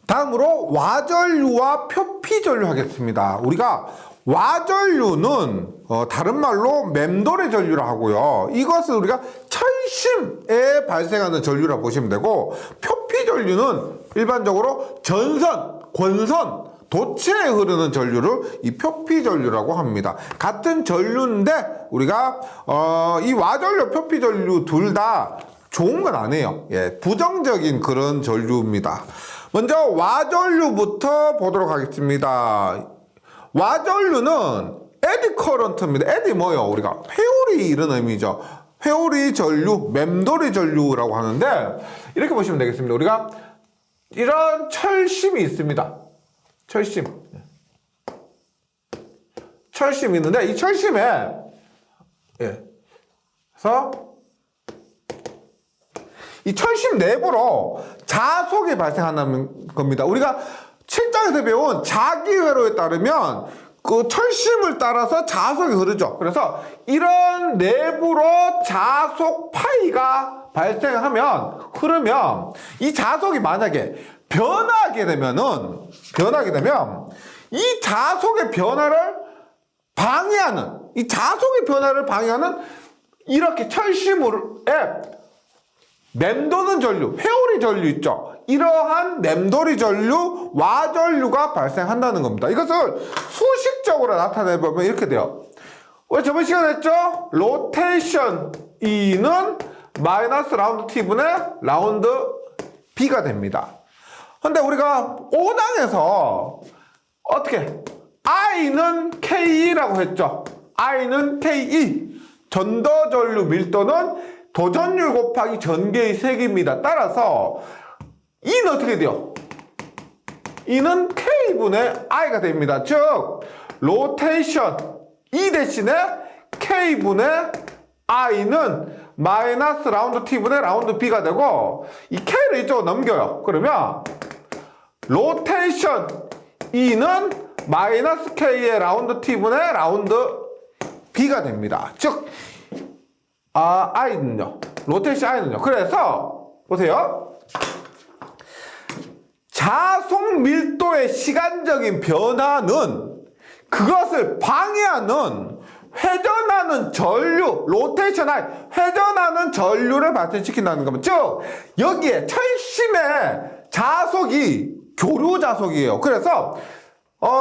다음으로 와전류와 표피전류 하겠습니다. 우리가 와전류는 다른 말로 맴돌의 전류라 하고요. 이것은 우리가 철심에 발생하는 전류라 보시면 되고, 표피전류는 일반적으로 전선, 권선, 도체에 흐르는 전류를 이 표피전류라고 합니다. 같은 전류인데 우리가 이 와전류, 표피전류 둘 다 좋은 건 아니에요. 예, 부정적인 그런 전류입니다. 먼저 와전류부터 보도록 하겠습니다. 와전류는 에디 커런트입니다. 에디 뭐예요? 우리가 회오리 이런 의미죠. 회오리 전류, 맴돌이 전류라고 하는데, 이렇게 보시면 되겠습니다. 우리가 이런 철심이 있습니다. 철심이 있는데, 이 철심에 그래서 이 철심 내부로 자속이 발생한다는 겁니다. 우리가 7장에서 배운 자기회로에 따르면 그 철심을 따라서 자속이 흐르죠. 그래서 이런 내부로 자속 파이가 흐르면 이 자속이 만약에 변하게 되면 이 자속의 변화를 방해하는, 이 자속의 변화를 방해하는 이렇게 철심에 맴도는 전류, 회오리 전류 있죠. 이러한 맴돌이 전류, 와전류가 발생한다는 겁니다. 이것을 수식적으로 나타내보면 이렇게 돼요. 우리 저번 시간에 했죠? 로테이션 E는 마이너스 라운드 T분의 라운드 B가 됩니다. 근데 우리가 5단에서 어떻게 I는 KE라고 했죠. I는 KE, 전도전류 밀도는 도전율 곱하기 전개의 세기입니다. 따라서 E는 어떻게 돼요? E는 K분의 I가 됩니다. 즉 로테이션 E 대신에 K분의 I는 마이너스 라운드 T분의 라운드 B가 되고, 이 K를 이쪽으로 넘겨요. 그러면 로테이션 E는 마이너스 K의 라운드 T분의 라운드 B가 됩니다. 즉 I는요, 로테이션 I는요. 그래서 보세요. 자속 밀도의 시간적인 변화는 그것을 방해하는 회전하는 전류, 로테이션 I, 회전하는 전류를 발생시킨다는 겁니다. 즉 여기에 철심의 자속이 교류 자속이에요. 그래서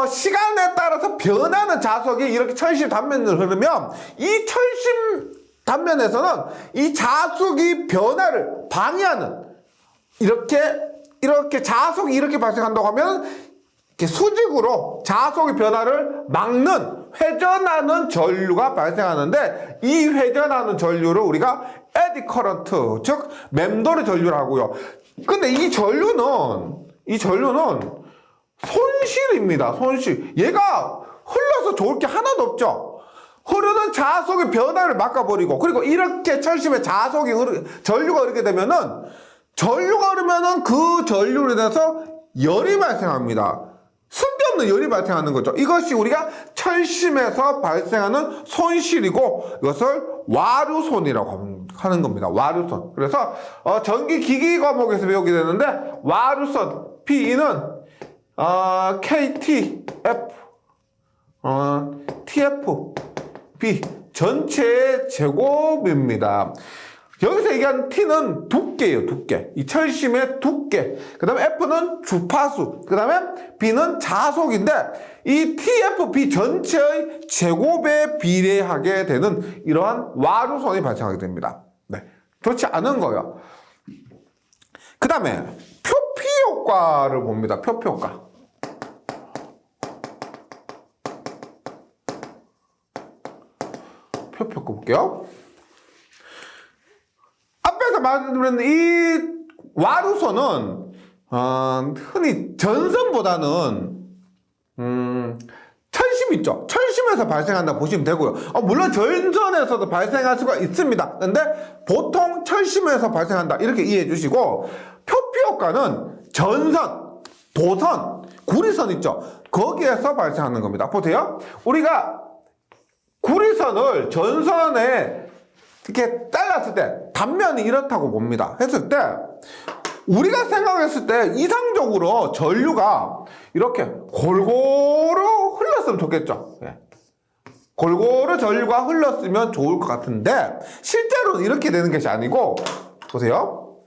시간에 따라서 변하는 자속이 이렇게 철심 단면을 흐르면, 이 철심 단면에서는 이 자속이 변화를 방해하는, 이렇게 자속이 이렇게 발생한다고 하면 이렇게 수직으로 자속의 변화를 막는 회전하는 전류가 발생하는데, 이 회전하는 전류를 우리가 에디 커런트, 즉 맴돌의 전류라고요. 근데 이 전류는 손실입니다. 손실. 얘가 흘러서 좋을 게 하나도 없죠. 흐르는 자속의 변화를 막아버리고, 그리고 이렇게 철심에 전류가 흐르게 되면은, 그 전류로 인해서 열이 발생합니다. 쓸데없는 열이 발생하는 거죠. 이것이 우리가 철심에서 발생하는 손실이고, 이것을 와류손이라고 하는 겁니다. 와류손. 그래서 전기기기 과목에서 배우게 되는데, 와류손 P는 KTF TF B 전체의 제곱입니다. 여기서 얘기하는 T는 두께예요. 두께. 이 철심의 두께. 그 다음에 F는 주파수. 그 다음에 B는 자속인데, 이 TFB 전체의 제곱에 비례하게 되는 이러한 와류선이 발생하게 됩니다. 네, 좋지 않은 거예요. 그 다음에 표피 효과를 봅니다. 표피 효과. 표피 효과 볼게요. 앞에서 말씀드린 이 와류선은 흔히 전선보다는 철심 있죠. 철심에서 발생한다고 보시면 되고요. 물론 전선에서도 발생할 수가 있습니다. 근데 보통 철심에서 발생한다, 이렇게 이해해 주시고, 표피 효과는 전선, 도선, 구리선 있죠. 거기에서 발생하는 겁니다. 보세요. 우리가 구리선을 전선에 이렇게 잘랐을 때 단면이 이렇다고 봅니다. 했을 때 우리가 생각했을 때 이상적으로 전류가 이렇게 골고루 흘렀으면 좋겠죠. 예. 골고루 전류가 흘렀으면 좋을 것 같은데 실제로는 이렇게 되는 것이 아니고 보세요.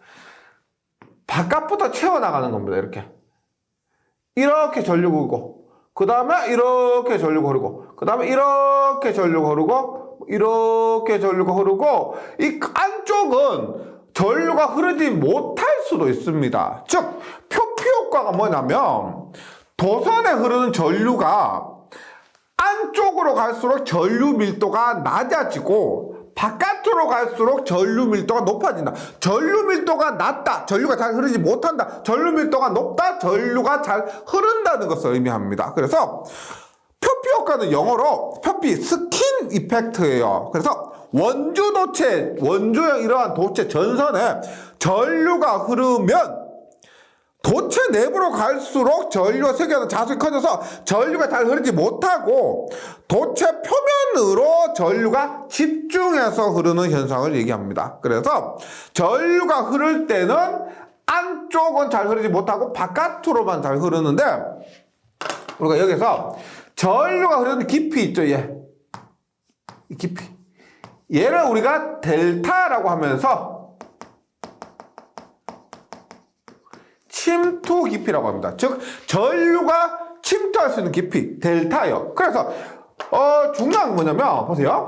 바깥부터 채워나가는 겁니다. 이렇게 전류가 흐르고 그 다음에 이렇게 전류가 흐르고 그 다음에 이렇게 전류가 흐르고 이렇게 전류가 흐르고 이 안쪽은 전류가 흐르지 못할 수도 있습니다. 즉 표피 효과가 뭐냐면 도선에 흐르는 전류가 안쪽으로 갈수록 전류 밀도가 낮아지고 바깥으로 갈수록 전류 밀도가 높아진다. 전류 밀도가 낮다. 전류가 잘 흐르지 못한다. 전류 밀도가 높다. 전류가 잘 흐른다는 것을 의미합니다. 그래서 표피 효과는 영어로 표피 스킨 이펙트예요. 그래서 원주형 이러한 도체 전선에 전류가 흐르면 도체 내부로 갈수록 전류와 세계는 자수이 커져서 전류가 잘 흐르지 못하고 도체 표면으로 전류가 집중해서 흐르는 현상을 얘기합니다. 그래서 전류가 흐를 때는 안쪽은 잘 흐르지 못하고 바깥으로만 잘 흐르는데 우리가 여기서 전류가 흐르는 깊이 있죠. 이 깊이. 얘를 우리가 델타라고 하면서 침투 깊이라고 합니다. 즉 전류가 침투할 수 있는 깊이 델타예요. 그래서 중요한 건 뭐냐면 보세요.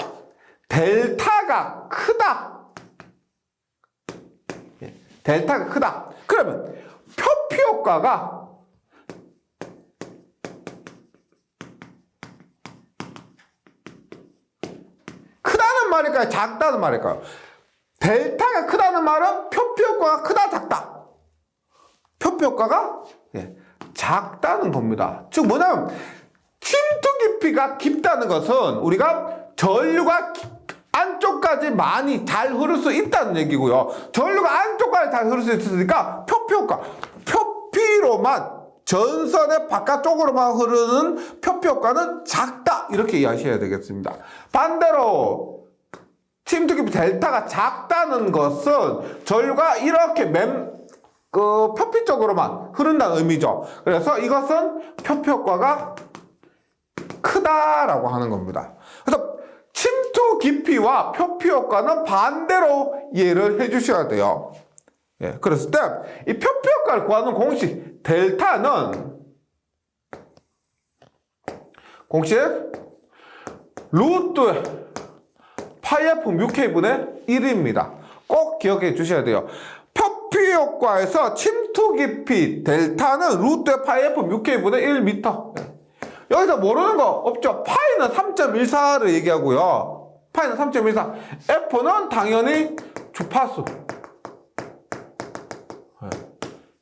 델타가 크다. 델타가 크다. 그러면 표피 효과가 크다는 말일까요? 작다는 말일까요? 델타가 크다는 말은 표피 효과가 크다 작다. 표피 효과가 작다는 겁니다. 즉 뭐냐면 침투 깊이가 깊다는 것은 우리가 전류가 안쪽까지 많이 잘 흐를 수 있다는 얘기고요. 전류가 안쪽까지 잘 흐를 수 있으니까 표피 효과, 표피로만 전선의 바깥쪽으로만 흐르는 표피 효과는 작다 이렇게 이해하셔야 되겠습니다. 반대로 침투 깊이 델타가 작다는 것은 전류가 이렇게 표피 쪽으로만 흐른다는 의미죠. 그래서 이것은 표피 효과가 크다라고 하는 겁니다. 그래서 침투 깊이와 표피 효과는 반대로 이해를 해주셔야 돼요. 그랬을 때 이 표피 효과를 구하는 공식 델타는 공식 루트 파이 F 뮤 K분의 1입니다. 꼭 기억해 주셔야 돼요. 표피 효과에서 침투 깊이 델타는 루트 파이 F 뮤 K분의 1m. 여기서 모르는 거 없죠. 파이는 3.14를 얘기하고요. 파이는 3.14. F는 당연히 주파수.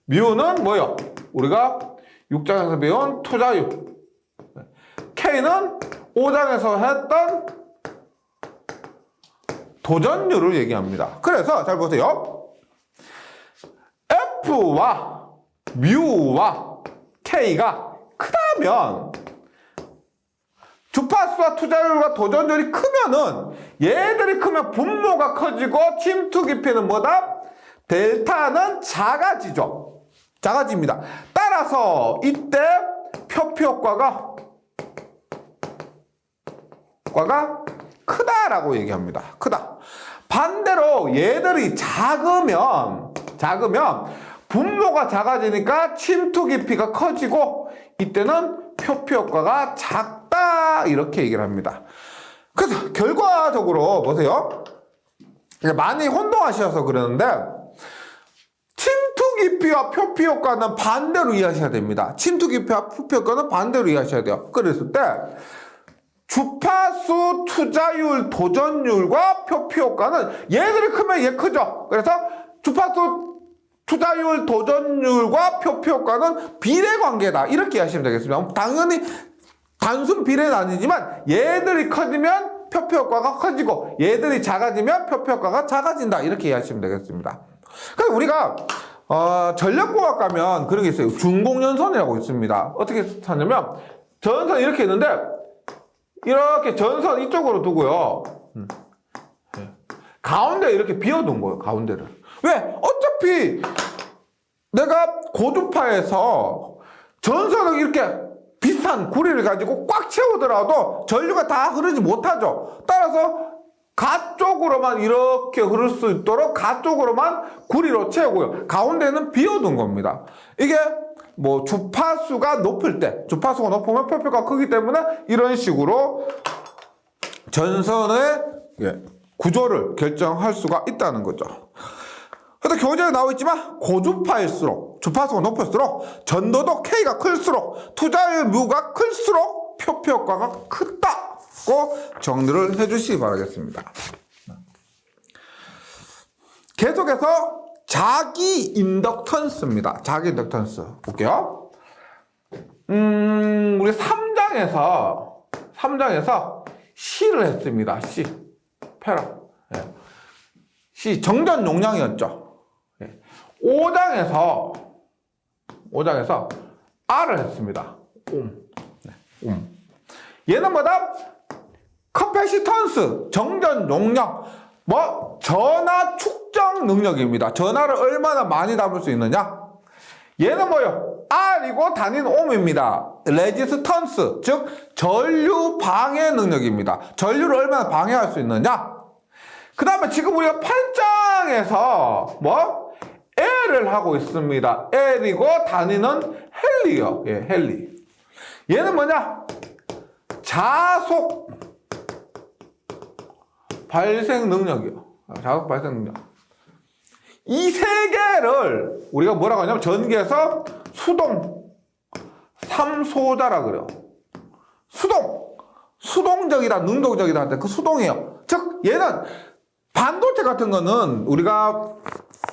뮤는 뭐요? 우리가 6장에서 배운 투자율. K는 5장에서 했던 도전율을 얘기합니다. 그래서 잘 보세요. F와 뮤와 K가 크다면 주파수와 투자율과 도전율이 크면은 얘들이 크면 분모가 커지고 침투 깊이는 뭐다? 델타는 작아지죠. 작아집니다. 따라서 이때 표피 효과가 크다라고 얘기합니다. 크다. 반대로 얘들이 작으면 분모가 작아지니까 침투 깊이가 커지고 이때는 표피 효과가 작다 이렇게 얘기를 합니다. 그래서 결과적으로 보세요. 많이 혼동하셔서 그러는데 침투 깊이와 표피 효과는 반대로 이해하셔야 됩니다. 침투 깊이와 표피 효과는 반대로 이해하셔야 돼요. 그랬을 때 주파수, 투자율, 도전율과 표피 효과는 얘들이 크면 얘 크죠. 그래서 주파수, 투자율, 도전율과 표피 효과는 비례관계다. 이렇게 이해하시면 되겠습니다. 당연히 단순 비례는 아니지만 얘들이 커지면 표피 효과가 커지고 얘들이 작아지면 표피 효과가 작아진다. 이렇게 이해하시면 되겠습니다. 그래서 우리가 전력공학 가면 그런 게 있어요. 중공연선이라고 있습니다. 어떻게 찾냐면 전선 이렇게 있는데 이렇게 전선 이쪽으로 두고요. 가운데 이렇게 비워둔 거예요. 가운데를. 왜? 어차피 내가 고주파에서 전선을 이렇게 비슷한 구리를 가지고 꽉 채우더라도 전류가 다 흐르지 못하죠. 따라서 가쪽으로만 이렇게 흐를 수 있도록 가쪽으로만 구리로 채우고요. 가운데는 비워둔 겁니다. 이게 뭐 주파수가 높을 때, 주파수가 높으면 표표가 크기 때문에 이런 식으로 전선의 구조를 결정할 수가 있다는 거죠. 그래서 교재에 나와 있지만 고주파일수록, 주파수가 높을수록, 전도도 K가 클수록, 투자율 뮤가 클수록 표표 효과가 크다고 정리를 해주시기 바라겠습니다. 계속해서 자기 인덕턴스입니다. 자기 인덕턴스 볼게요. 우리 3장에서 C를 했습니다. C 패라. C 정전 용량이었죠. 5장에서 R을 했습니다. 얘는 뭐다? 커패시턴스 정전 용량, 뭐 전하 축적 능력입니다. 전하를 얼마나 많이 담을 수 있느냐. 얘는 뭐요? R이고 단위는 옴입니다. 레지스턴스, 즉 전류 방해 능력입니다. 전류를 얼마나 방해할 수 있느냐. 그 다음에 지금 우리가 8장에서 뭐 L을 하고 있습니다. L이고 단위는 헨리요. 헨리. 얘는 뭐냐? 자속 발생 능력이요. 자속 발생 능력. 이 세 개를 우리가 뭐라고 하냐면 전기에서 수동 3소자라 그래요. 수동적이다, 능동적이다 할 때 그 수동이에요. 즉 얘는 반도체 같은 거는 우리가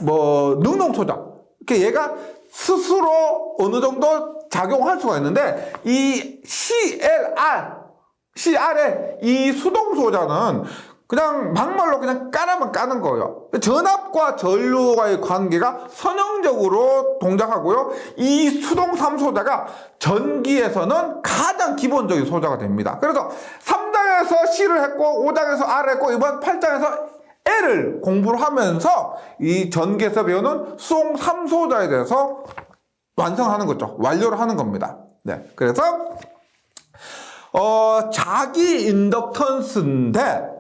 뭐 능동소자, 이렇게 얘가 스스로 어느 정도 작용할 수가 있는데 이 CLR의 이 수동소자는 그냥 막말로 그냥 까라면 까는 거예요. 전압과 전류와의 관계가 선형적으로 동작하고요. 이 수동 3소자가 전기에서는 가장 기본적인 소자가 됩니다. 그래서 3장에서 C를 했고 5장에서 R을 했고 이번 8장에서 L을 공부를 하면서 이 전기에서 배우는 수동 3소자에 대해서 완성하는 거죠. 완료를 하는 겁니다. 네. 그래서 자기 인덕턴스인데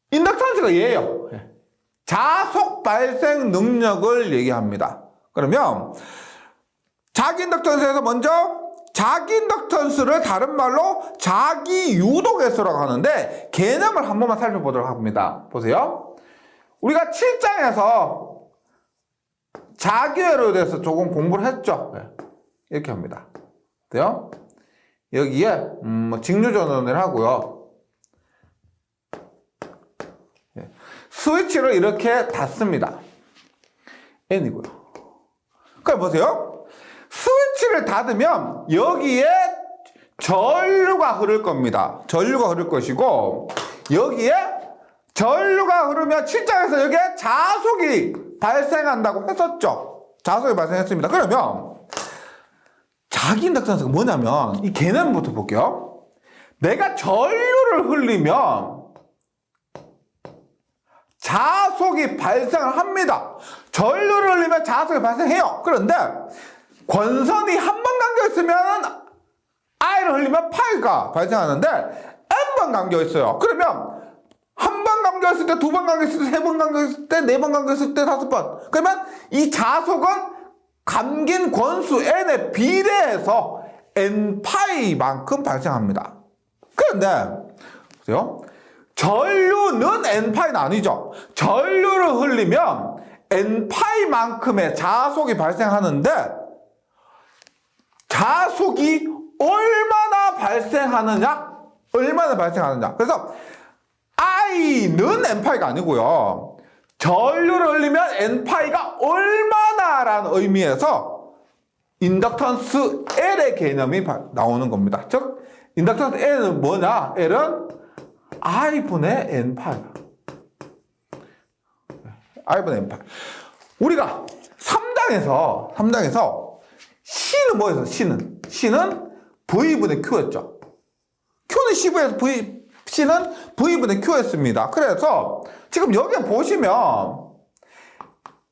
인덕턴스가 얘예요. 자속 발생 능력을 얘기합니다. 그러면 자기 인덕턴스에서 먼저 자기 인덕턴스를 다른 말로 자기 유도계수라고 하는데 개념을 한 번만 살펴보도록 합니다. 보세요. 우리가 7장에서 자기회로에 대해서 조금 공부를 했죠. 이렇게 합니다. 돼요? 여기에 직류전원을 하고요. 스위치를 이렇게 닫습니다. N이고요. 그럼 보세요. 스위치를 닫으면 여기에 전류가 흐를 겁니다. 전류가 흐를 것이고 여기에 전류가 흐르면 7장에서 여기에 자속이 발생한다고 했었죠. 자속이 발생했습니다. 그러면 자기 인덕턴스가 뭐냐면 이 개념부터 볼게요. 내가 전류를 흘리면 자속이 발생을 합니다. 전류를 흘리면 자속이 발생해요. 그런데 권선이 한 번 감겨 있으면 I를 흘리면 파이가 발생하는데 N번 감겨 있어요. 그러면 한 번 감겨 있을 때, 두 번 감겨 있을 때, 세 번 감겨 있을 때, 네 번 감겨 있을 때, 다섯 번. 그러면 이 자속은 감긴 권수 N에 비례해서 N파이만큼 발생합니다. 그런데 보세요. 전류는 N파이는 아니죠. 전류를 흘리면 N파이만큼의 자속이 발생하는데 자속이 얼마나 발생하느냐? 그래서 I는 N파이가 아니고요. 전류를 흘리면 N파이가 얼마나라는 의미에서 인덕턴스 L의 개념이 나오는 겁니다. 즉 인덕턴스 L은 뭐냐? L은 I분의 N파이. I분의 N파이. 우리가 3장에서 C는 뭐였어? C는 V분의 Q였죠. Q는 C분에서 C는 V분의 Q였습니다. 그래서 지금 여기 보시면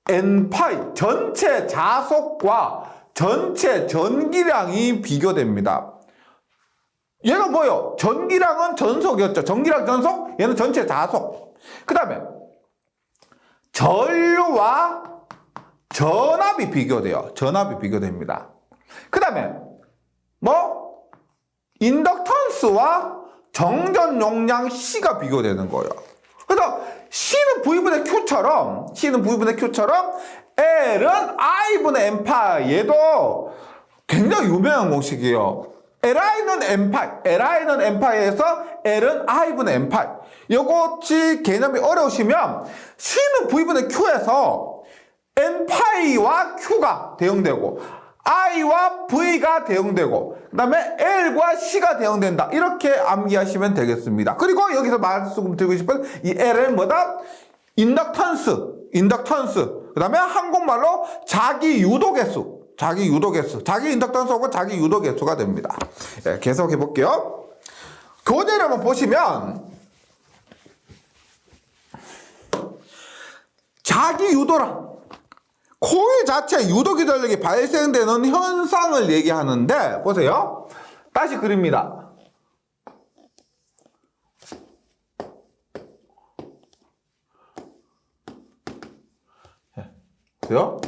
N파이 전체 자속과 전체 전기량이 비교됩니다. 얘가 뭐예요? 전기량은 전속이었죠. 전기량 전속, 얘는 전체 자속. 그 다음에 전류와 전압이 비교돼요. 전압이 비교됩니다. 그 다음에 인덕턴스와 정전 용량 C가 비교되는 거예요. 그래서 C는 V분의 Q처럼 L은 I분의 N파. 얘도 굉장히 유명한 공식이에요. Li는 N파에서 L은 I분의 N파. 이것이 개념이 어려우시면 C는 V분의 Q에서 N파이와 Q가 대응되고 I와 V가 대응되고 그 다음에 L과 C가 대응된다. 이렇게 암기하시면 되겠습니다. 그리고 여기서 말씀드리고 싶은 이 L은 뭐다? 인덕턴스. 그 다음에 한국말로 자기 유도개수. 자기 인덕턴스하고 자기 유도개수가 됩니다. 네, 계속 해볼게요. 교재를 한번 보시면 자기 유도란 코일 자체 유도기전력이 발생되는 현상을 얘기하는데 보세요. 다시 그립니다. 보세요.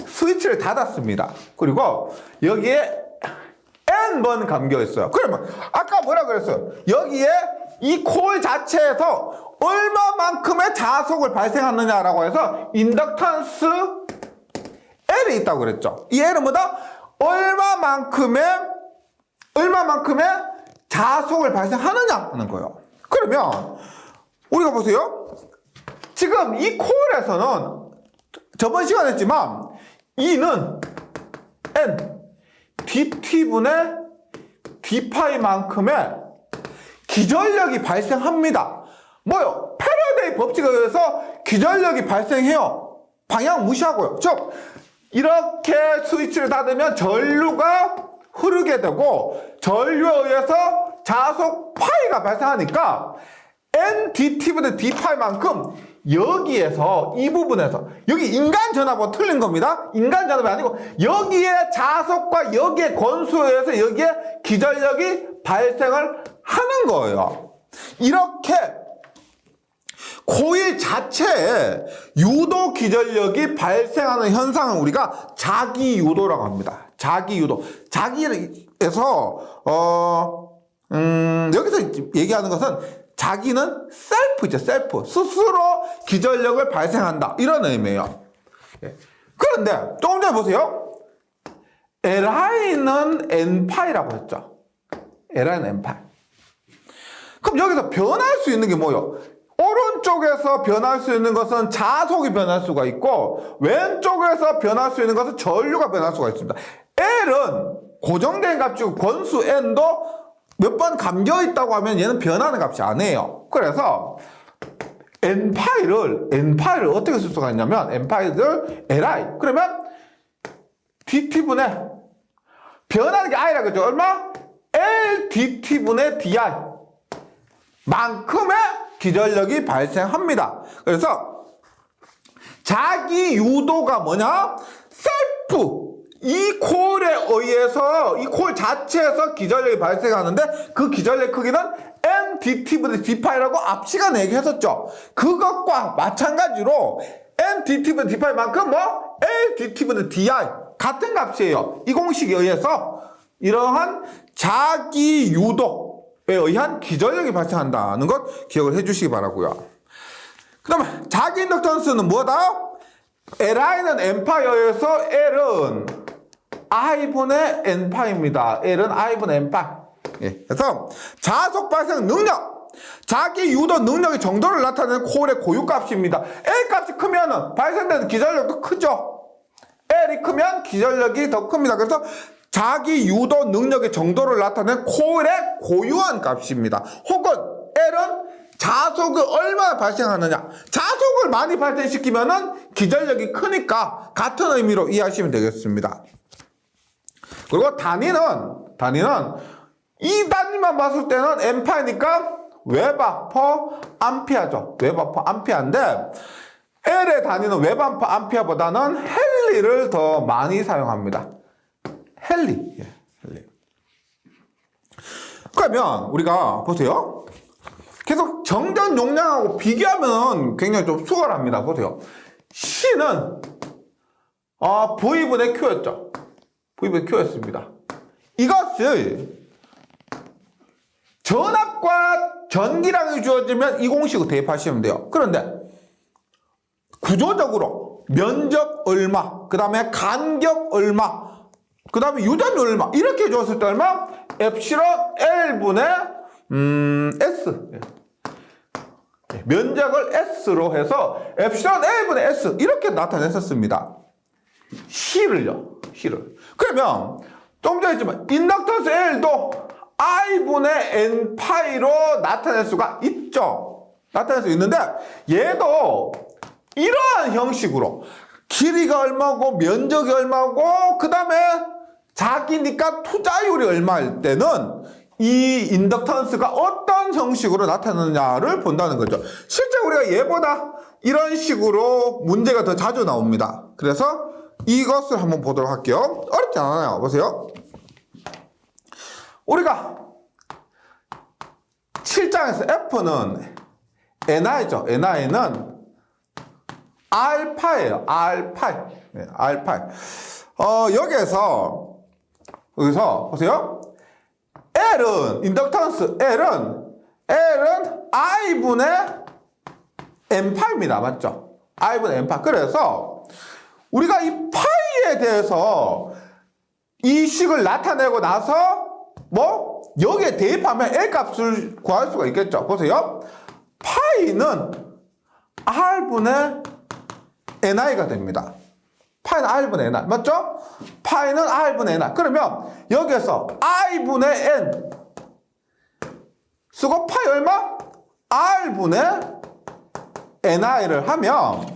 스위치를 닫았습니다. 그리고 여기에 N번 감겨 있어요. 그러면 아까 뭐라 그랬어요? 여기에 이 코일 자체에서 얼마만큼의 자속을 발생하느냐라고 해서 인덕턴스 L이 있다고 그랬죠. 이 L은 뭐다? 얼마만큼의 자속을 발생하느냐 하는 거예요. 그러면 우리가 보세요. 지금 이 코일에서는 저번 시간에 했지만 E는 N dt분의 d파이만큼의 기전력이 발생합니다. 뭐요? 패러데이 법칙에 의해서 기전력이 발생해요. 방향 무시하고요. 즉 이렇게 스위치를 닫으면 전류가 흐르게 되고 전류에 의해서 자속 파이가 발생하니까 N dt분의 d파이만큼 여기에서 이 부분에서 여기 인간 전압은 틀린 겁니다. 인간 전압이 아니고 여기에 자속과 여기에 권수에 의해서 여기에 기전력이 발생을 하는 거예요. 이렇게 코일 자체에 유도 기전력이 발생하는 현상을 우리가 자기유도라고 합니다. 자기유도. 자기에서 여기서 얘기하는 것은 자기는 셀프죠. 셀프. 스스로 기전력을 발생한다. 이런 의미예요. 그런데 조금 전에 보세요. Li는 N파이라고 했죠. Li는 N파이. 그럼 여기서 변할 수 있는 게 뭐예요? 오른쪽에서 변할 수 있는 것은 자속이 변할 수가 있고 왼쪽에서 변할 수 있는 것은 전류가 변할 수가 있습니다. L은 고정된 값이고 권수 N도 몇 번 감겨 있다고 하면 얘는 변하는 값이 아니에요. 그래서 N파이를 어떻게 쓸 수가 있냐면 N파이를 Li 그러면 dt분의 변하는 게 I라고 했죠. 얼마? L dt분의 di 만큼의 기전력이 발생합니다. 그래서 자기 유도가 뭐냐? 셀프. 이 코일에 의해서 이 코일 자체에서 기전력이 발생하는데 그 기전력 크기는 N dt분의 d파이라고 앞 시간에 얘기했었죠. 그것과 마찬가지로 N dt분의 d파이만큼 L dt분의 di 같은 값이에요. 이 공식에 의해서 이러한 자기 유도에 의한 기전력이 발생한다는 것 기억을 해주시기 바라고요. 그 다음에 자기 인덕턴스는 뭐다? Li는 N파에 의해서 L은 I분의 N파입니다. L은 I분의 N파. 그래서 자속 발생 능력, 자기 유도 능력의 정도를 나타내는 코일의 고유값입니다. L 값이 크면 발생되는 기전력도 크죠. L이 크면 기전력이 더 큽니다. 그래서 자기 유도 능력의 정도를 나타내는 코일의 고유한 값입니다. 혹은 L은 자속을 얼마나 발생하느냐. 자속을 많이 발생시키면은 기전력이 크니까 같은 의미로 이해하시면 되겠습니다. 그리고 단위는 이 단위만 봤을 때는 N파이니까 웨바 퍼 암피아죠. 웨바 퍼 암피아인데 L의 단위는 웨바 퍼 암피아보다는 헨리를 더 많이 사용합니다. 헨리. 예, 헨리. 그러면 우리가 보세요. 계속 정전 용량하고 비교하면 굉장히 좀 수월합니다. 보세요. C는 V분의 Q였죠. V분의 Q였습니다. 이것을 전압과 전기량이 주어지면 이 공식을 대입하시면 돼요. 그런데 구조적으로 면적 얼마, 그 다음에 간격 얼마, 그 다음에 유전율 얼마 이렇게 줬을 때 얼마? 엡실론 L분의 S. 면적을 S로 해서 엡실론 L분의 S 이렇게 나타냈었습니다. C를요. 그러면 좀 전에 했지만 인덕턴스 L도 I분의 N파이로 나타낼 수가 있죠. 나타낼 수 있는데 얘도 이러한 형식으로 길이가 얼마고 면적이 얼마고 그 다음에 자기니까 투자율이 얼마일 때는 이 인덕턴스가 어떤 형식으로 나타나느냐를 본다는 거죠. 실제 우리가 얘보다 이런 식으로 문제가 더 자주 나옵니다. 그래서 이것을 한번 보도록 할게요. 어렵지 않아요. 보세요. 우리가 7장에서 F는 NI죠. NI는 R파예요. R파. 네, R파. 여기서 보세요. L은 인덕턴스 L은 I분의 N파입니다. 맞죠? I분의 N파. 그래서 우리가 이 파이에 대해서 이 식을 나타내고 나서 여기에 대입하면 L 값을 구할 수가 있겠죠. 보세요. 파이는 R분의 NI가 됩니다. 파이는 R분의 NI. 맞죠? 파이는 R분의 NI. 그러면 여기에서 I분의 N 쓰고 파이 얼마? R분의 NI를 하면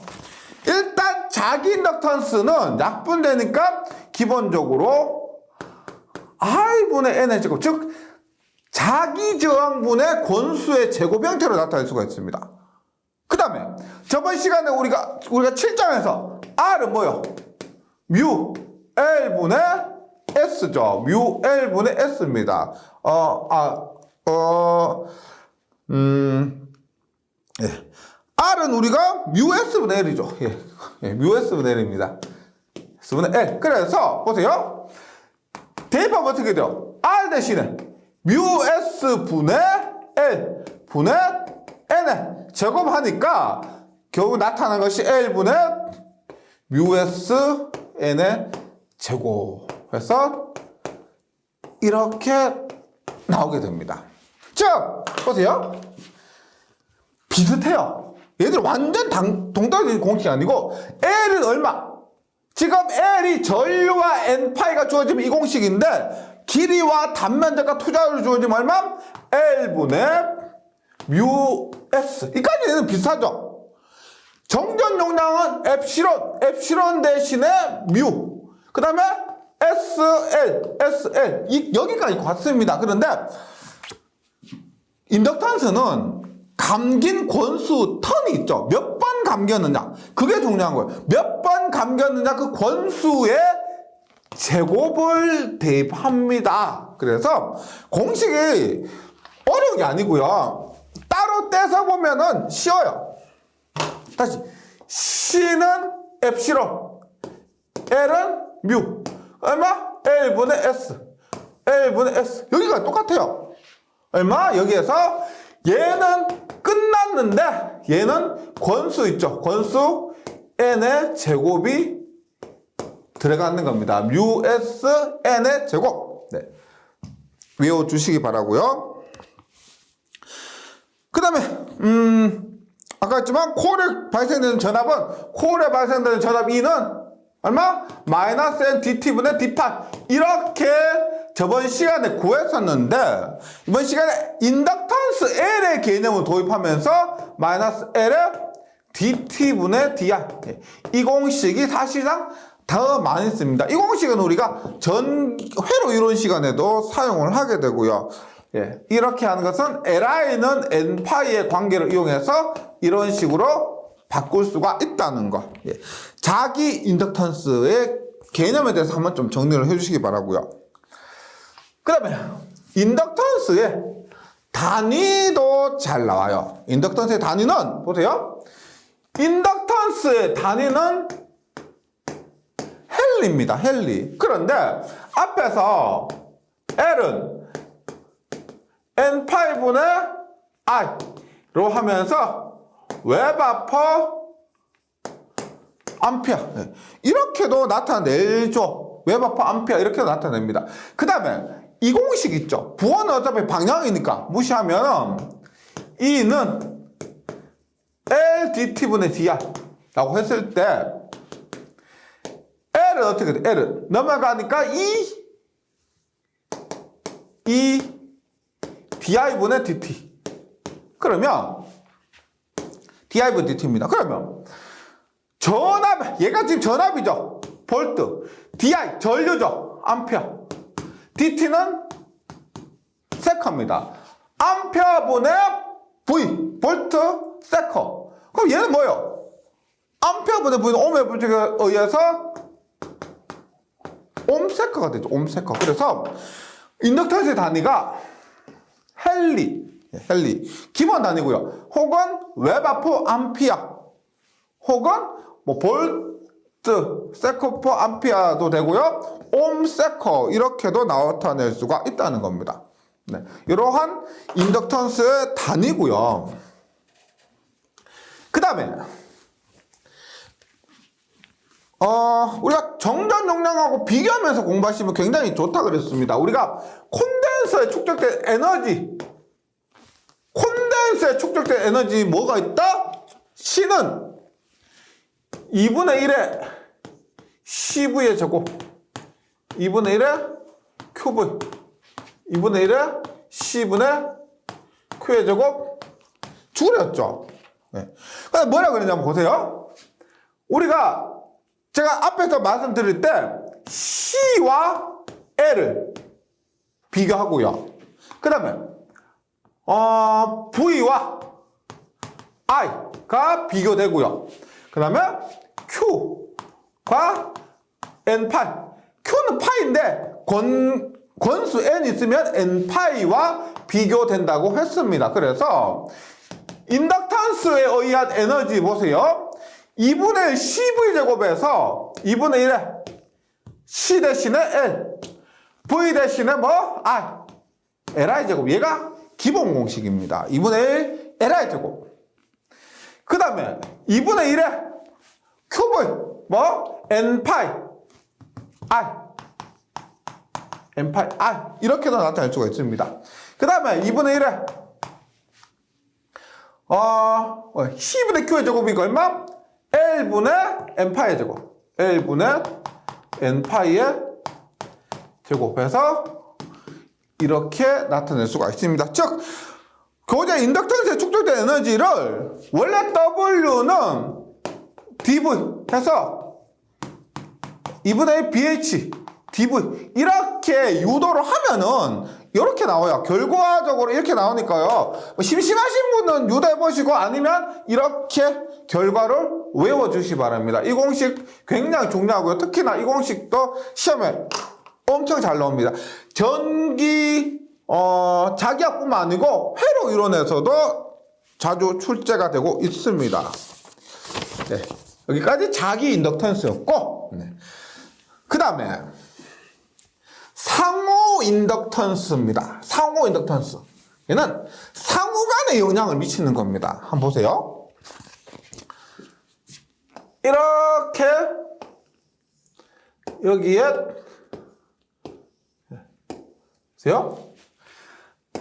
일단 자기 인덕턴스는 약분되니까 기본적으로 R분의 N의 제곱, 즉 자기 저항분의 권수의 제곱 형태로 나타낼 수가 있습니다. 그 다음에 저번 시간에 우리가 7장에서 R은 뭐요? 뮤 L분의 S죠. 뮤 L분의 S입니다. 예. R은 우리가 뮤 S분의 L이죠. 예, 뮤 S분의 L입니다. S분의 L. 그래서 보세요. 대입하면 어떻게 돼요? R 대신에 뮤 S분의 L 분의 N에 제곱하니까 결국 나타난 것이 L분의 뮤 S N의 제곱해서 이렇게 나오게 됩니다. 즉 보세요. 비슷해요. 얘들 완전 동떨어진 공식이 아니고 L은 얼마? 지금 L이 전류와 N파이가 주어지면 이 공식인데 길이와 단면적과 투자율이 주어지면 얼마? L분의 뮤 S. 이까지는 비슷하죠? 정전 용량은 엡실론 대신에 뮤. 그 다음에 SL. 여기까지 같습니다. 그런데 인덕턴스는 감긴 권수 턴이 있죠. 몇 번 감겼느냐. 그게 중요한 거예요. 몇 번 감겼느냐 그 권수의 제곱을 대입합니다. 그래서 공식이 어려운 게 아니고요. 따로 떼서 보면은 쉬워요. 다시 C는 엡실론, L은 뮤, 얼마? L분의 S, L분의 S. 여기가 똑같아요. 얼마? 여기에서 얘는 끝났는데 얘는 권수 있죠. 권수 N의 제곱이 들어가는 겁니다. 뮤 S N의 제곱. 네. 외워주시기 바라고요. 그 다음에 아까 했지만 코어에 발생되는 전압 E는 얼마? 마이너스 N dt분의 d파. 이렇게 저번 시간에 구했었는데 이번 시간에 인덕턴스 L의 개념을 도입하면서 마이너스 L의 dt분의 dr. 이 공식이 사실상 더 많이 씁니다. 이 공식은 우리가 회로 이론 시간에도 사용을 하게 되고요. 예, 이렇게 하는 것은 Li는 N파이의 관계를 이용해서 이런 식으로 바꿀 수가 있다는 거. 예, 자기 인덕턴스의 개념에 대해서 한번 좀 정리를 해주시기 바라고요. 그 다음에 인덕턴스의 단위도 잘 나와요. 인덕턴스의 단위는 보세요. 인덕턴스의 단위는 헨리입니다. 헨리. 그런데 앞에서 L은 N5분의 I로 하면서 웹/퍼 암페어 이렇게도 나타내죠. 웹/퍼 암페어 이렇게도 나타냅니다. 그 다음에 이 공식 있죠. 부호는 어차피 방향이니까 무시하면 E는 LDT분의 DR 라고 했을 때 L은 어떻게 돼? L은 넘어가니까 E DI분의 DT. 그러면 DI분의 DT입니다. 그러면 전압, 얘가 지금 전압이죠. 볼트. DI 전류죠. 암페어. DT는 세커입니다. 암페어분의 V 볼트 세커. 그럼 얘는 뭐예요? 암페어분의 V는 옴의 법칙에 의해서 옴세커가 되죠. 옴세커. 그래서 인덕턴스의 단위가 헨리 기본 단위고요. 혹은 웹/퍼 암피어, 혹은 뭐 볼트 세커 퍼 암피어도 되고요. 옴세커 이렇게도 나타낼 수가 있다는 겁니다. 네, 이러한 인덕턴스의 단위고요. 그 다음에 우리가 정전 용량하고 비교하면서 공부하시면 굉장히 좋다 그랬습니다. 우리가 콘덴서에 축적된 에너지 뭐가 있다? C는 2분의 1의 CV의 제곱 2분의 1의 QV 2분의 1의 C분의 Q의 제곱 줄였죠. 네. 근데 뭐라 그러냐면 보세요. 제가 앞에서 말씀드릴 때 C와 L을 비교하고요. 그 다음에 V와 I가 비교되고요. 그 다음에 Q과 N파이. Q는 파이인데 권수 N 있으면 N파이와 비교된다고 했습니다. 그래서 인덕턴스에 의한 에너지 보세요. 2분의 1 CV제곱에서 2분의 1의 C 대신에 L V 대신에 뭐? I LI제곱. 얘가 기본 공식입니다. 2분의 1 LI제곱. 그 다음에 2분의 1의 QV 뭐? N파이 I N파이 I 이렇게도 나타낼 수가 있습니다. 그 다음에 2분의 1의 C분의 Q의 제곱이니까 얼마? L분의 N파이의 제곱. L분의 N파이의 제곱해서 이렇게 나타낼 수가 있습니다. 즉, 고체 인덕턴스에 축적된 에너지를 원래 W는 dV 해서 2분의 1 BH dV 이렇게 유도를 하면은 이렇게 나와요. 결과적으로 이렇게 나오니까요. 심심하신 분은 유도해보시고 아니면 이렇게 결과를 외워주시기 바랍니다. 이 공식 굉장히 중요하고요. 특히나 이 공식도 시험에 엄청 잘 나옵니다. 전기 자기학뿐만 아니고 회로 이론에서도 자주 출제가 되고 있습니다. 네, 여기까지 자기 인덕턴스였고, 네. 그 다음에 상호 인덕턴스입니다. 상호 인덕턴스. 얘는 상호간에 영향을 미치는 겁니다. 한번 보세요. 이렇게 여기에 보세요.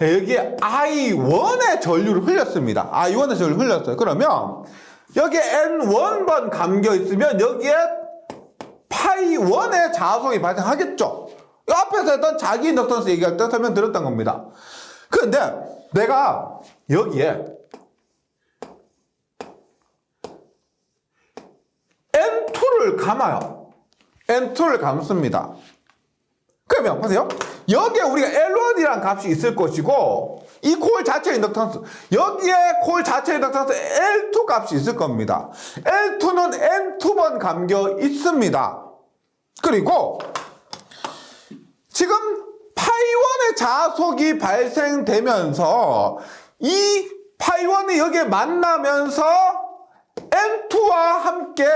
여기에 I1의 전류를 흘렸습니다. I1의 전류를 흘렸어요. 그러면 여기에 N1번 감겨 있으면 여기에 파이1의 자속이 발생하겠죠. 이 앞에서 했던 자기 인덕턴스 얘기할 때 설명 들었던 겁니다. 그런데 내가 여기에 N2를 감아요. N2를 감습니다. 그러면 보세요. 여기에 우리가 L1이라는 값이 있을 것이고 이 코일 자체 인덕턴스, 여기에 코일 자체 인덕턴스 L2 값이 있을 겁니다. L2는 N2번 감겨 있습니다. 그리고 지금 파이1의 자속이 발생되면서 이 파이1이 여기에 만나면서 N2와 함께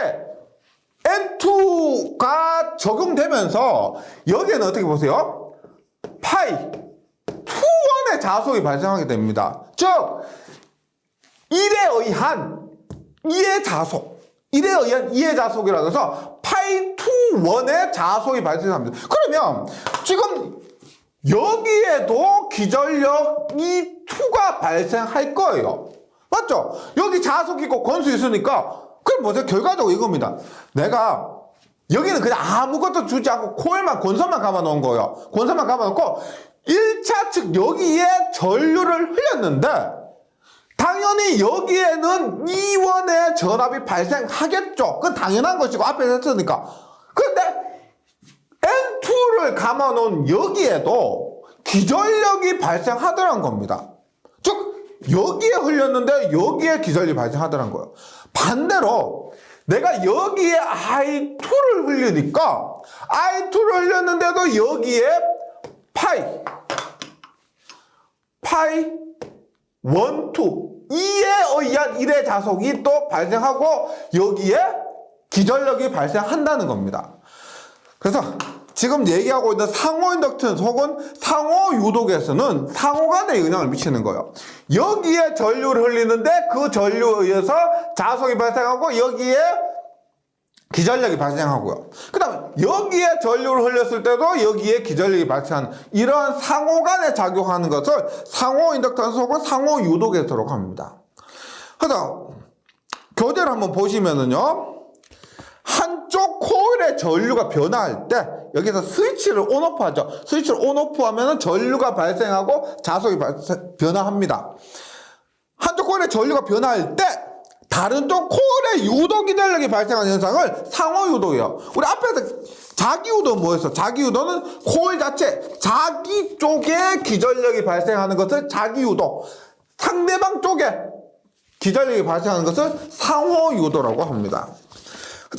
N2가 적용되면서 여기에는 어떻게 보세요? 파이 2원의 자속이 발생하게 됩니다. 즉 1에 의한 2의 자속, 1에 의한 2의 자속이라고 해서 파이 2원의 자속이 발생합니다. 그러면 지금 여기에도 기전력이 2가 발생할 거예요. 맞죠? 여기 자속 있고 권수 있으니까 그럼 뭐죠? 결과적으로 이겁니다. 내가 여기는 그냥 아무것도 주지 않고 코일만 권선만 감아 놓은 거예요. 권선만 감아 놓고 1차 측 여기에 전류를 흘렸는데 당연히 여기에는 이원의 전압이 발생하겠죠. 그건 당연한 것이고 앞에 했으니까. 그런데 N2를 감아 놓은 여기에도 기전력이 발생하더란 겁니다. 즉 여기에 흘렸는데 여기에 기전력이 발생하더란 거예요. 반대로 내가 여기에 I2를 흘리니까 I2를 흘렸는데도 여기에 파이 1, 2, 2에 의한 1의 자속이 또 발생하고 여기에 기전력이 발생한다는 겁니다. 그래서 지금 얘기하고 있는 상호 인덕턴스 혹은 상호 유독에서는 상호 간에 영향을 미치는 거예요. 여기에 전류를 흘리는데 그 전류에 의해서 자속이 발생하고 여기에 기전력이 발생하고요. 그 다음에 여기에 전류를 흘렸을 때도 여기에 기전력이 발생하는 이러한 상호 간에 작용하는 것을 상호 인덕턴스 혹은 상호 유독에서라고 합니다. 그래서 교재를 한번 보시면은요. 한쪽 코일의 전류가 변화할 때 여기서 스위치를 온오프 하죠. 스위치를 온오프 하면 전류가 발생하고 자속이 변화합니다. 한쪽 코일의 전류가 변화할 때 다른 쪽 코일의 유도 기전력이 발생하는 현상을 상호 유도예요. 우리 앞에서 자기 유도 뭐였어? 자기 유도는 코일 자체 자기 쪽에 기전력이 발생하는 것을 자기 유도, 상대방 쪽에 기전력이 발생하는 것을 상호 유도라고 합니다.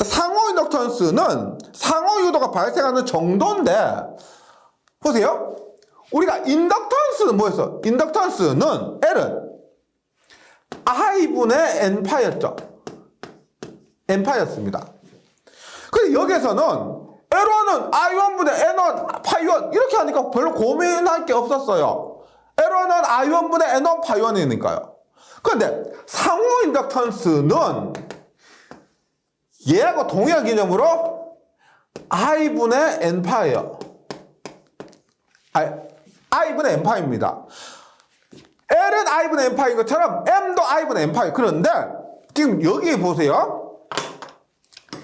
상호 인덕턴스는 상호 유도가 발생하는 정도인데 보세요. 우리가 인덕턴스는 뭐였어? 인덕턴스는 L은 I분의 N파였죠. N파였습니다. 근데 여기서는 L1은 I1분의 N1 파이1 이렇게 하니까 별로 고민할 게 없었어요. L1은 I1분의 N1 파이1이니까요. 그런데 상호 인덕턴스는 얘하고 동일한 개념으로 I분의 N파예요. I분의 N파입니다. L은 I분의 N파인 것처럼 M도 I분의 N파예요. 그런데 지금 여기 보세요.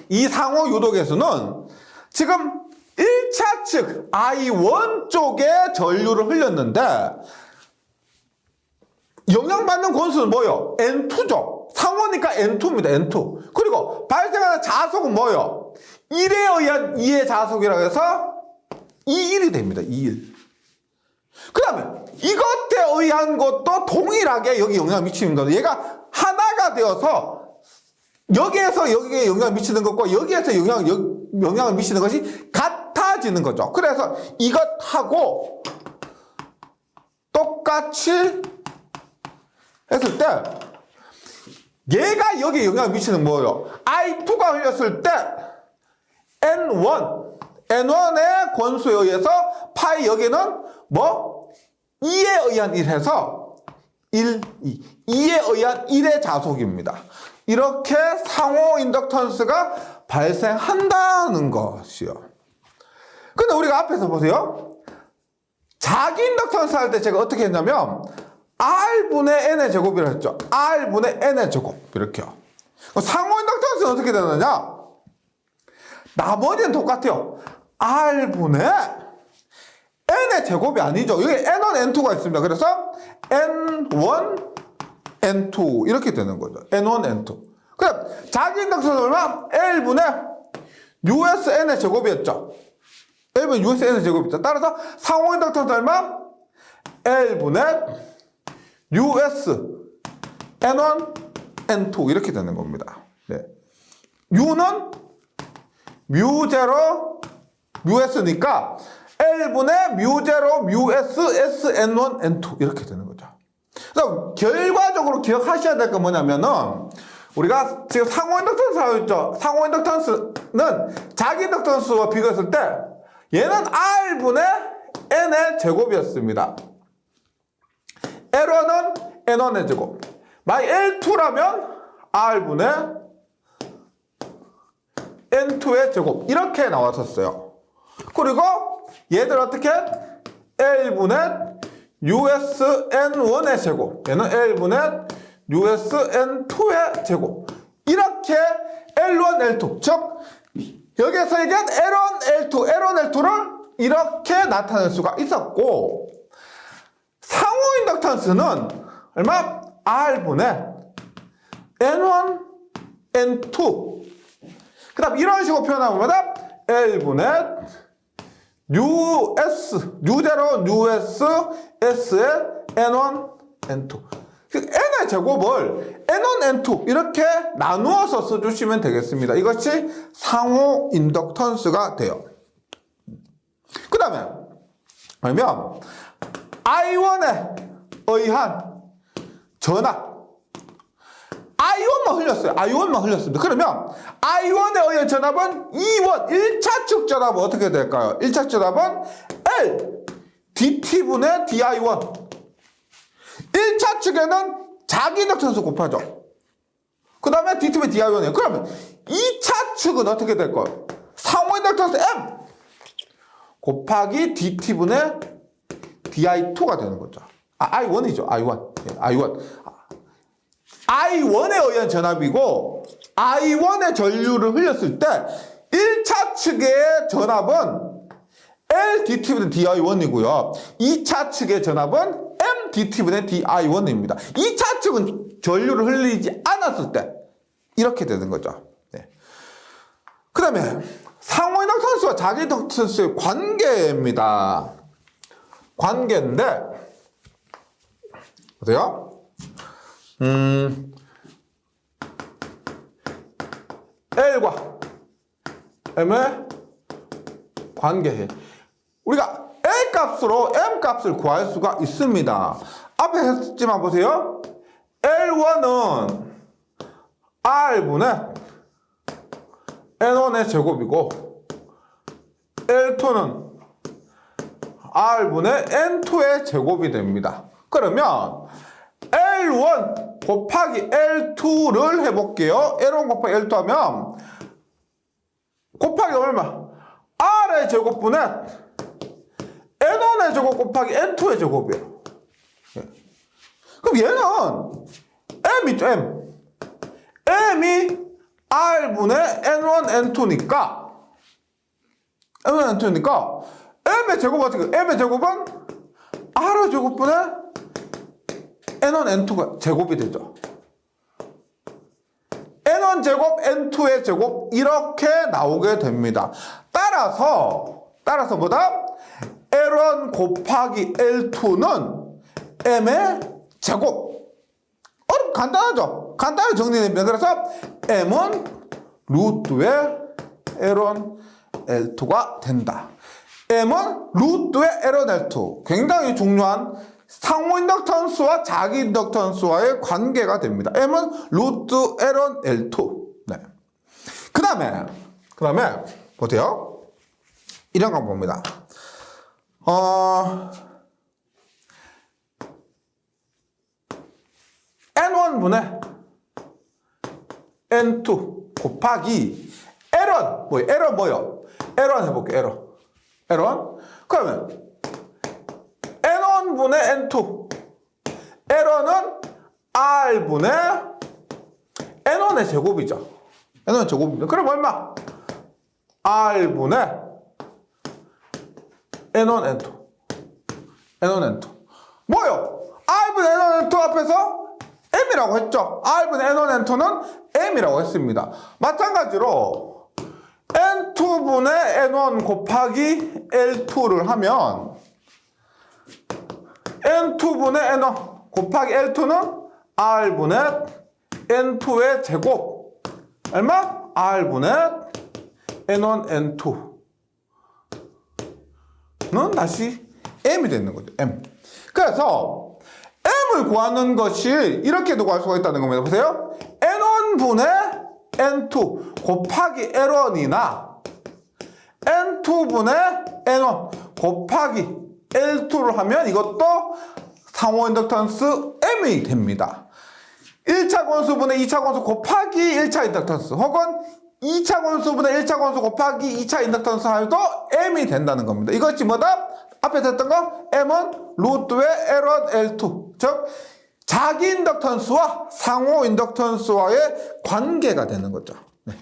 이 상호 유독에서는 지금 1차 측 I1 쪽에 전류를 흘렸는데 영향받는 권수는 뭐예요? N2죠. 상호니까 N2입니다. N2. 그리고 발생하는 자속은 뭐예요? 1에 의한 2의 자속이라고 해서 2,1이 됩니다. 2,1. 그 다음에 이것에 의한 것도 동일하게 여기 영향을 미치는 거예요. 얘가 하나가 되어서 여기에서 여기에 영향을 미치는 것과 여기에서 영향을 미치는 것이 같아지는 거죠. 그래서 이것하고 똑같이 했을 때 얘가 여기에 영향을 미치는 뭐예요? I2가 흘렸을 때 N1의 권수에 의해서 파이 여기는 뭐 2에 의한 1 해서 1, 2. 2에 의한 1의 자속입니다. 이렇게 상호 인덕턴스가 발생한다는 것이요. 근데 우리가 앞에서 보세요. 자기 인덕턴스 할 때 제가 어떻게 했냐면 R분의 N의 제곱이라고 했죠. R분의 N의 제곱. 이렇게요. 상호 인덕턴스는 어떻게 되느냐? 나머지는 똑같아요. R분의 N의 제곱이 아니죠. 여기 N1, N2가 있습니다. 그래서 N1, N2 이렇게 되는 거죠. N1, N2. 그럼 자기 인덕턴스 얼마? L분의 USN의 제곱이었죠. L분의 USN의 제곱이었죠. 따라서 상호 인덕턴스 얼마? L분의 US N1 N2 이렇게 되는 겁니다. 네. U는 뮤0 뮤S니까 L분의 뮤0 뮤S SN1 N2 이렇게 되는 거죠. 그래서 결과적으로 기억하셔야 될 건 뭐냐면은 우리가 지금 상호 인덕턴스 하고 있죠. 상호 인덕턴스는 자기 인덕턴스와 비교했을 때 얘는 R분의 N의 제곱이었습니다. L1은 N1의 제곱. 만약 L2라면 R분의 N2의 제곱 이렇게 나왔었어요. 그리고 얘들 어떻게? L분의 US N1의 제곱. 얘는 L분의 US N2의 제곱. 이렇게 L1, L2. 즉 여기에서 얘기한 L1, L2, L1, L2를 이렇게 나타낼 수가 있었고 상호 인덕턴스는 얼마? R분의 N1, N2. 그 다음 이런 식으로 표현하면 뭐다? L분의 US, U0, US, S의 N1, N2. 그 N의 제곱을 N1, N2 이렇게 나누어서 써주시면 되겠습니다. 이것이 상호 인덕턴스가 돼요. 그 다음에 그러면 I1에 의한 전압 I1만 흘렸어요. I1만 흘렸습니다. 그러면 I1에 의한 전압은 E1, 1차 측 전압은 어떻게 될까요? 1차 전압은 L DT분의 DI1. 1차 측에는 자기 인덕턴스 곱하죠. 그 다음에 DT분의 DI1이에요. 그러면 2차 측은 어떻게 될까요? 상호 인덕턴스 M 곱하기 DT분의 DI2가 되는 거죠. I1이죠. I1. 네, I1. I1에 의한 전압이고 I1의 전류를 흘렸을 때 1차 측의 전압은 L DT분의 DI1이고요. 2차 측의 전압은 M DT분의 DI1입니다. 2차 측은 전류를 흘리지 않았을 때 이렇게 되는 거죠. 네. 그 다음에 상호 인덕턴스와 자기 인덕턴스의 관계입니다. 관계인데 보세요. L과 M의 관계해. 우리가 L 값으로 M 값을 구할 수가 있습니다. 앞에 했지만 보세요. L1은 R분의 N1의 제곱이고 L2는 R분의 N2의 제곱이 됩니다. 그러면 L1 곱하기 L2를 해볼게요. L1 곱하기 L2 하면 곱하기 얼마? R의 제곱분의 N1의 제곱 곱하기 N2의 제곱이에요. 그럼 얘는 M이죠, M. M이 R분의 N1, N2니까 N1, N2니까 M의 제곱은 어떻게? M의 제곱은 R의 제곱분의 N1, N2가 제곱이 되죠. N1 제곱, N2의 제곱 이렇게 나오게 됩니다. 따라서 뭐다? L1 곱하기 L2는 M의 제곱. 간단하죠? 간단하게 정리됩니다. 그래서 M은 루트의 L1, L2가 된다. M은 루트의 L1, L2. 굉장히 중요한 상호 인덕턴스와 자기 인덕턴스와의 관계가 됩니다. M은 루트 L1, L2. 네. 그 다음에 보세요. 이런 거 봅니다. N1분의 N2 곱하기 L1 뭐예요? L1 뭐예요? L1 해볼게요. L1 그러면 N1분의 N2 L1은 R분의 N1의 제곱이죠. N1의 제곱입니다. 그럼 얼마? R분의 N1, N2 N1, N2 뭐요? R분의 N1, N2 앞에서 M이라고 했죠. R분의 N1, N2는 M이라고 했습니다. 마찬가지로 N2분의 N1 곱하기 L2를 하면 N2분의 N1 곱하기 L2는 R분의 N2의 제곱 얼마? R분의 N1, N2는 다시 M이 되는 거죠. M. 그래서 M을 구하는 것이 이렇게도 구할 수가 있다는 겁니다. 보세요. N1분의 N2 곱하기 L1이나 N2분의 N1 곱하기 L2를 하면 이것도 상호 인덕턴스 M이 됩니다. 1차 권수분의 2차 권수 곱하기 1차 인덕턴스 혹은 2차 권수분의 1차 권수 곱하기 2차 인덕턴스 하여도 M이 된다는 겁니다. 이것이 뭐다? 앞에 했던 거 M은 루트의 L1, L2 즉 자기 인덕턴스와 상호 인덕턴스와의 관계가 되는 거죠. 네,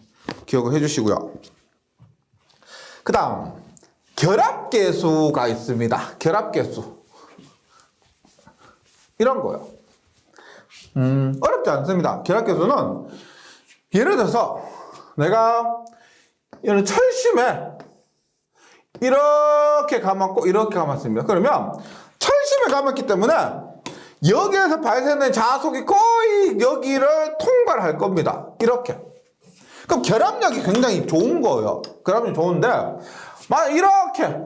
기억을 해주시고요. 그 다음 결합계수가 있습니다. 결합계수 이런 거요. 어렵지 않습니다. 결합계수는 예를 들어서 내가 이런 철심에 이렇게 감았고 이렇게 감았습니다. 그러면 철심에 감았기 때문에 여기에서 발생된 자속이 거의 여기를 통과를 할 겁니다. 이렇게. 그럼 결합력이 굉장히 좋은 거예요. 결합력이 좋은데 만약 이렇게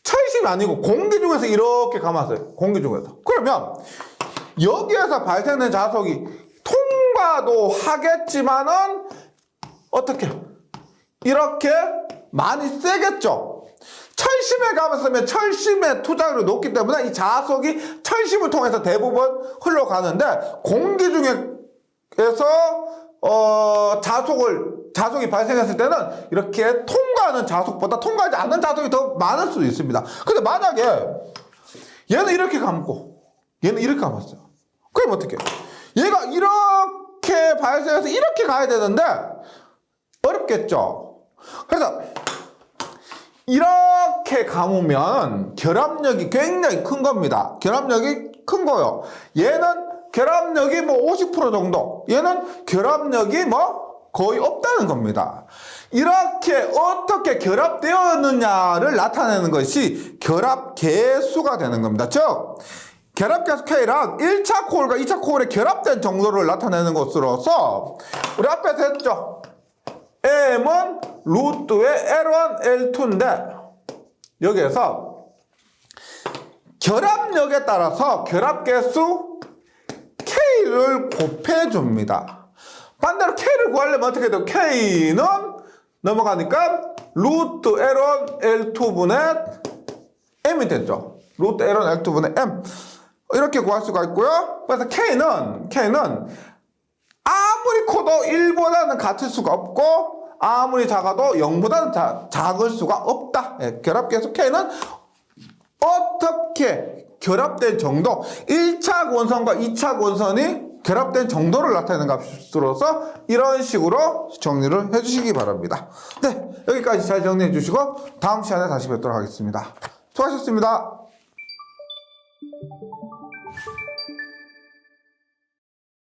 철심이 아니고 공기 중에서 이렇게 감았어요. 공기 중에서. 그러면 여기에서 발생된 자속이 통과도 하겠지만은 어떻게? 이렇게 많이 세겠죠. 철심에 감았으면 철심의 투자율이 높기 때문에 이 자속이 철심을 통해서 대부분 흘러가는데 공기 중에서 자속이 발생했을 때는 이렇게 통과하는 자속보다 통과하지 않는 자속이 더 많을 수도 있습니다. 근데 만약에 얘는 이렇게 감고 얘는 이렇게 감았어요. 그럼 어떻게? 얘가 이렇게 발생해서 이렇게 가야 되는데 어렵겠죠. 그래서 이렇게 감으면 결합력이 굉장히 큰 겁니다. 결합력이 큰 거요. 얘는 결합력이 뭐 50% 정도. 얘는 결합력이 뭐 거의 없다는 겁니다. 이렇게 어떻게 결합되었느냐를 나타내는 것이 결합계수가 되는 겁니다. 즉 결합계수 K랑 1차 코일과 2차 코일의 결합된 정도를 나타내는 것으로서 우리 앞에서 했죠. M은 루트의 L1, L2인데 여기에서 결합력에 따라서 결합계수 K를 곱해줍니다. 반대로 K를 구하려면 어떻게 돼요? K는 넘어가니까 루트 L1, L2분의 M이 되죠. 루트 L1, L2분의 M 이렇게 구할 수가 있고요. 그래서 K는 아무리 커도 1보다는 같을 수가 없고 아무리 작아도 0보다는 작을 수가 없다. 예, 결합계수 K는 어떻게 결합된 정도 1차 권선과 2차 권선이 결합된 정도를 나타내는 값으로서 이런 식으로 정리를 해주시기 바랍니다. 네, 여기까지 잘 정리해 주시고 다음 시간에 다시 뵙도록 하겠습니다. 수고하셨습니다.